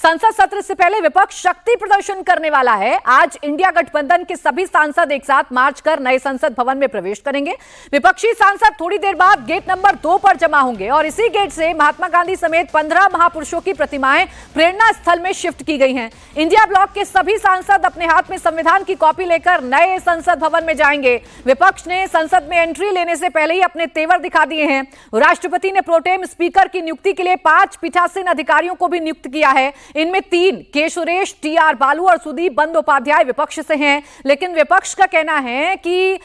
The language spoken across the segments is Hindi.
संसद सत्र से पहले विपक्ष शक्ति प्रदर्शन करने वाला है। आज इंडिया गठबंधन के सभी सांसद एक साथ मार्च कर नए संसद भवन में प्रवेश करेंगे। विपक्षी सांसद थोड़ी देर बाद गेट नंबर 2 पर जमा होंगे और इसी गेट से महात्मा गांधी समेत 15 महापुरुषों की प्रतिमाएं प्रेरणा स्थल में शिफ्ट की गई हैं। इंडिया ब्लॉक के सभी सांसद अपने हाथ में संविधान की कॉपी लेकर नए संसद भवन में जाएंगे। विपक्ष ने संसद में एंट्री लेने से पहले ही अपने तेवर दिखा दिए हैं। राष्ट्रपति ने प्रोटेम स्पीकर की नियुक्ति के लिए 5 पीठासीन अधिकारियों को भी नियुक्त किया है। इनमें 3 के सुरेश, टी.आर. बालू और सुदीप बंदोपाध्याय विपक्ष से हैं, लेकिन विपक्ष का कहना है कि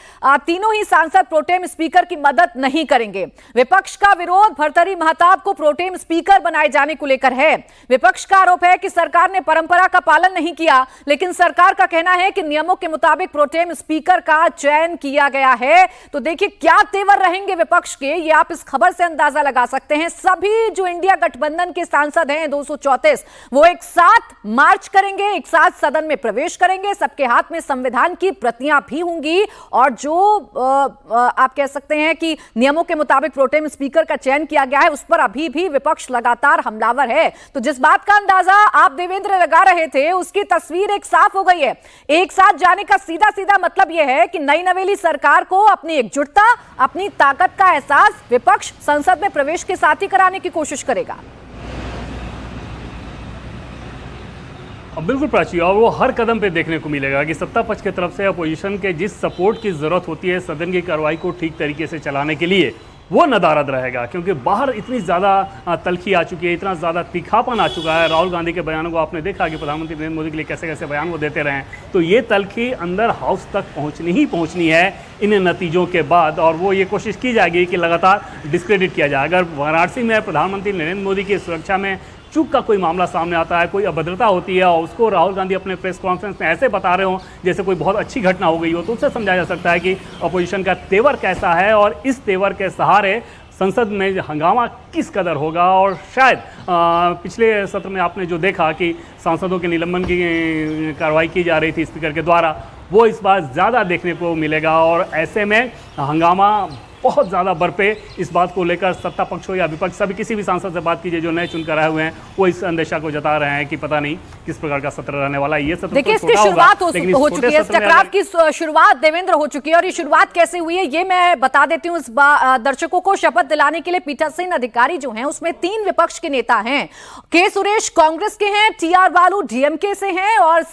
तीनों ही सांसद प्रोटेम स्पीकर की मदद नहीं करेंगे। विपक्ष का विरोध भर्तृहरि महताब को प्रोटेम स्पीकर बनाए जाने को लेकर है। विपक्ष का आरोप है कि सरकार ने परंपरा का पालन नहीं किया, लेकिन सरकार का कहना है कि नियमों के मुताबिक प्रोटेम स्पीकर का चयन किया गया है। तो देखिए क्या तेवर रहेंगे विपक्ष के, ये आप इस खबर से अंदाजा लगा सकते हैं। सभी जो इंडिया गठबंधन के सांसद हैं 234, वो एक साथ मार्च करेंगे, एक साथ सदन में प्रवेश करेंगे। सबके हाथ में संविधान की प्रतियां भी होंगी और जो आप कह सकते हैं कि नियमों के मुताबिक प्रोटेम स्पीकर का चयन किया गया है, उस पर अभी भी विपक्ष लगातार हमलावर है। तो जिस बात का अंदाजा आप देवेंद्र लगा रहे थे, उसकी तस्वीर एक साफ हो गई है। एक साथ जाने का सीधा सीधा मतलब यह है कि नई नवेली सरकार को अपनी एकजुटता, अपनी ताकत का एहसास विपक्ष संसद में प्रवेश के साथ ही कराने की कोशिश करेगा। बिल्कुल प्राची, और वो हर कदम पे देखने को मिलेगा कि सत्ता पक्ष की तरफ से अपोजिशन के जिस सपोर्ट की जरूरत होती है सदन की कार्रवाई को ठीक तरीके से चलाने के लिए, वो नदारद रहेगा। क्योंकि बाहर इतनी ज़्यादा तलखी आ चुकी है, इतना ज़्यादा तीखापन आ चुका है। राहुल गांधी के बयानों को आपने देखा कि प्रधानमंत्री नरेंद्र मोदी के लिए कैसे कैसे बयान वो देते रहे। तो ये तलखी अंदर हाउस तक पहुंचनी है इन नतीजों के बाद, और वो ये कोशिश की जाएगी कि लगातार डिस्क्रेडिट किया जाए। अगर वाराणसी में प्रधानमंत्री नरेंद्र मोदी की सुरक्षा में चूक का कोई मामला सामने आता है, कोई अभद्रता होती है और उसको राहुल गांधी अपने प्रेस कॉन्फ्रेंस में ऐसे बता रहे हो जैसे कोई बहुत अच्छी घटना हो गई हो, तो उससे समझा जा सकता है कि अपोजिशन का तेवर कैसा है और इस तेवर के सहारे संसद में हंगामा किस कदर होगा। और शायद पिछले सत्र में आपने जो देखा कि सांसदों के निलंबन की कार्रवाई की जा रही थी स्पीकर के द्वारा, वो इस बार ज़्यादा देखने को मिलेगा और ऐसे में हंगामा बहुत ज़्यादा बरपे। इस बात को लेकर सत्ता पक्ष हो या विपक्ष, सभी किसी भी सांसद से बात कीजिए जो नए चुनकर आए हुए हैं, वो इस अंदेशा को जता रहे हैं कि पता नहीं किस प्रकार का सत्र रहने वाला है। ये सत्र देखिए इसकी शुरुआत हो चुकी है, टकराव की शुरुआत देवेंद्र हो चुकी है। और ये शुरुआत कैसे हुई है ये मैं बता देती हूँ इस दर्शकों को। शपथ दिलाने के लिए पीठासीन अधिकारी जो हैं उसमें 3 विपक्ष के नेता हैं। के सुरेश कांग्रेस के हैं, टी.आर. बालू डीएमके से हैं और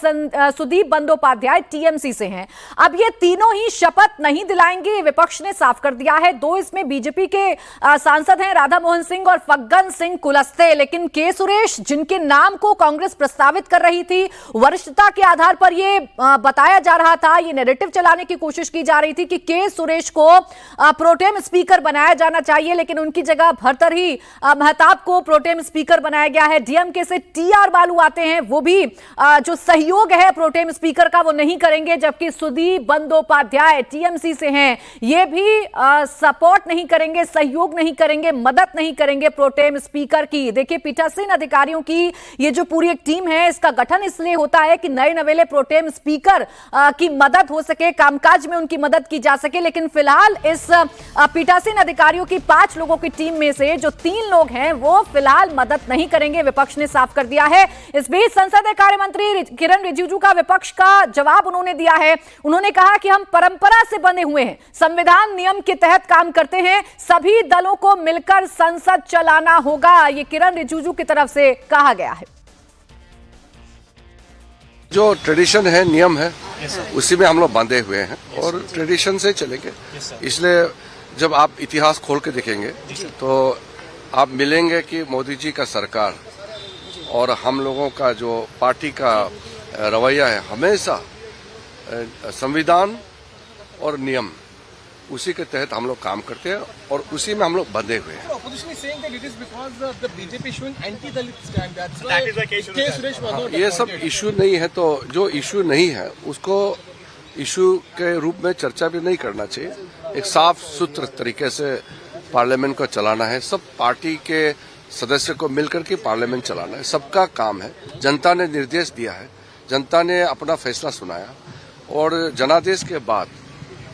सुदीप बंदोपाध्याय टीएमसी से हैं। अब ये तीनों ही शपथ नहीं दिलाएंगे, विपक्ष ने साफ कर दिया है। 2 इसमें बीजेपी के सांसद हैं, राधा मोहन सिंह और फग्गन सिंह कुलस्ते। लेकिन के सुरेश, जिनके नाम को कांग्रेस प्रस्तावित कर रही थी, वरिष्ठता के आधार पर ये बताया जा रहा था, ये नैरेटिव चलाने की कोशिश की जा रही थी कि के सुरेश को प्रोटेम स्पीकर बनाया जाना चाहिए, लेकिन उनकी जगह भर्तृहरि महताब को प्रोटेम स्पीकर बनाया गया है। डीएमके से टी.आर. बालू आते हैं, वो भी जो सहयोग है प्रोटेम स्पीकर का वो नहीं करेंगे, जबकि सुदीप बंदोपाध्याय टीएमसी से हैं, ये भी सपोर्ट नहीं करेंगे, सहयोग नहीं करेंगे, मदद नहीं करेंगे प्रोटेम स्पीकर की। देखिए पीठासीन अधिकारियों की ये जो पूरी एक टीम है, इसका गठन इसलिए होता है कि नए नवेले प्रोटेम स्पीकर की मदद हो सके, कामकाज में उनकी मदद की जा सके। लेकिन फिलहाल इस पीठासीन अधिकारियों की 5 लोगों की टीम में से जो 3 लोग हैं वो फिलहाल मदद नहीं करेंगे, विपक्ष ने साफ कर दिया है। इस बीच संसदीय कार्य मंत्री किरण रिजिजू का विपक्ष का जवाब उन्होंने दिया है। उन्होंने कहा कि हम परंपरा से बने हुए हैं, संविधान नियम के तहत काम करते हैं, सभी दलों को मिलकर संसद चलाना होगा, ये किरण रिजिजू की तरफ से कहा गया है। जो ट्रेडिशन है, नियम है, उसी में हम लोग बांधे हुए हैं और ट्रेडिशन से चलेंगे। इसलिए जब आप इतिहास खोल के देखेंगे तो आप मिलेंगे कि मोदी जी का सरकार और हम लोगों का जो पार्टी का रवैया है, हमेशा संविधान और नियम उसी के तहत हम लोग काम करते हैं और उसी में हम लोग बंधे हुए हैं। ये सब इशू नहीं है, तो जो इशू नहीं है उसको इशू के रूप में चर्चा भी नहीं करना चाहिए। एक साफ सुथरे तरीके से पार्लियामेंट को चलाना है, सब पार्टी के सदस्य को मिलकर के पार्लियामेंट चलाना है, सबका काम है। जनता ने निर्देश दिया है, जनता ने अपना फैसला सुनाया और जनादेश के बाद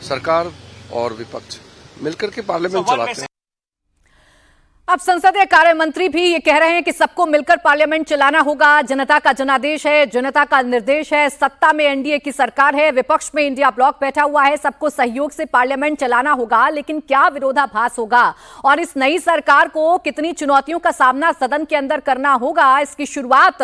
सरकार और विपक्ष मिलकर के पार्लियामेंट चलाते हैं। अब संसदीय कार्य मंत्री भी ये कह रहे हैं कि सबको मिलकर पार्लियामेंट चलाना होगा, जनता का जनादेश है, जनता का निर्देश है, सत्ता में एनडीए की सरकार है, विपक्ष में इंडिया ब्लॉक बैठा हुआ है, सबको सहयोग से पार्लियामेंट चलाना होगा। लेकिन क्या विरोधाभास होगा और इस नई सरकार को कितनी चुनौतियों का सामना सदन के अंदर करना होगा, इसकी शुरुआत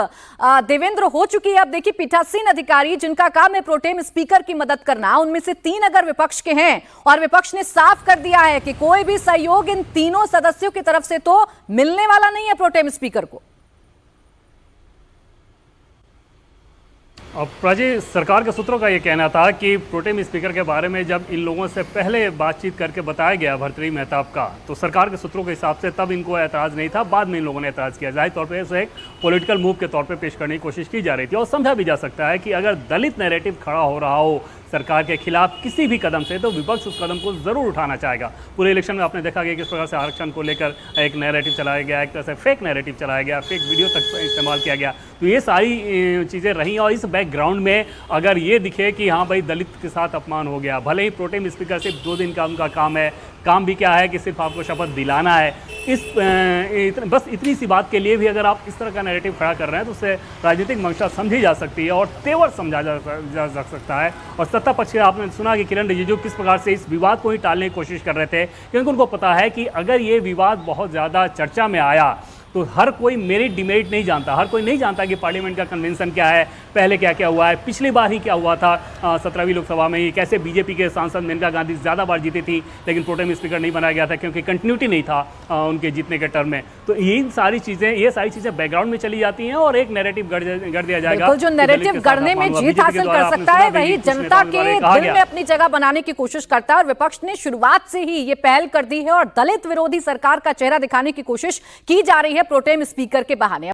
देवेंद्र हो चुकी है। अब देखिए, पीठासीन अधिकारी जिनका काम है प्रोटेम स्पीकर की मदद करना, उनमें से 3 अगर विपक्ष के हैं और विपक्ष ने साफ कर दिया है कि कोई भी सहयोग इन तीनों सदस्यों की तरफ से तो मिलने वाला नहीं है प्रोटेम स्पीकर को। अब प्रजी सरकार के सूत्रों का ये कहना था कि प्रोटेम स्पीकर के बारे में जब इन लोगों से पहले बातचीत करके बताया गया भर्तृहरि मेहताब का, तो सरकार के सूत्रों के हिसाब से तब इनको ऐतराज़ नहीं था। बाद में इन लोगों ने ऐतराज़ किया। जाहिर तौर पर इसे एक पॉलिटिकल मूव के तौर पे पेश करने की कोशिश की जा रही थी और समझा भी जा सकता है कि अगर दलित नैरेटिव खड़ा हो रहा हो सरकार के खिलाफ किसी भी कदम से, तो विपक्ष उस कदम को जरूर उठाना चाहेगा। पूरे इलेक्शन में आपने देखा कि किस प्रकार से आरक्षण को लेकर एक नैरेटिव चलाया गया, एक तरह से फेक नैरेटिव चलाया गया, फेक वीडियो तक इस्तेमाल किया गया। तो ये सारी चीज़ें रही और इस बैकग्राउंड में अगर ये दिखे कि हाँ भाई दलित के साथ अपमान हो गया, भले ही प्रोटेम स्पीकर सिर्फ 2 दिन का उनका काम है, काम भी क्या है कि सिर्फ आपको शपथ दिलाना है, बस इतनी सी बात के लिए भी अगर आप इस तरह का नैरेटिव खड़ा कर रहे हैं तो उससे राजनीतिक मंशा समझी जा सकती है और तेवर समझा जा सकता है। और सत्ता पक्ष के आपने सुना कि किरण रिजिजू किस प्रकार से इस विवाद को ही टालने की कोशिश कर रहे थे, क्योंकि उनको पता है कि अगर ये विवाद बहुत ज़्यादा चर्चा में आया तो हर कोई मेरिट डिमेरिट नहीं जानता, हर कोई नहीं जानता कि पार्लियामेंट का कन्वेंशन क्या है, पहले क्या क्या हुआ है, पिछली बार ही क्या हुआ था 17वीं लोकसभा में ही, कैसे बीजेपी के सांसद मेनका गांधी ज़्यादा बार जीती थी लेकिन प्रोटेम स्पीकर नहीं बनाया गया था क्योंकि कंटिन्यूटी नहीं था उनके जीतने के टर्म में। तो ये सारी चीज़ें बैकग्राउंड में चली जाती हैं और एक नैरेटिव गढ़ दिया जाएगा। जो नैरेटिव गढ़ने में जीत हासिल कर सकता है वही जनता के दिल में अपनी जगह बनाने की कोशिश करता है और विपक्ष ने शुरुआत से ही ये पहल कर दी है और दलित विरोधी सरकार का चेहरा दिखाने की कोशिश की जा रही है प्रोटेम स्पीकर के बहाने।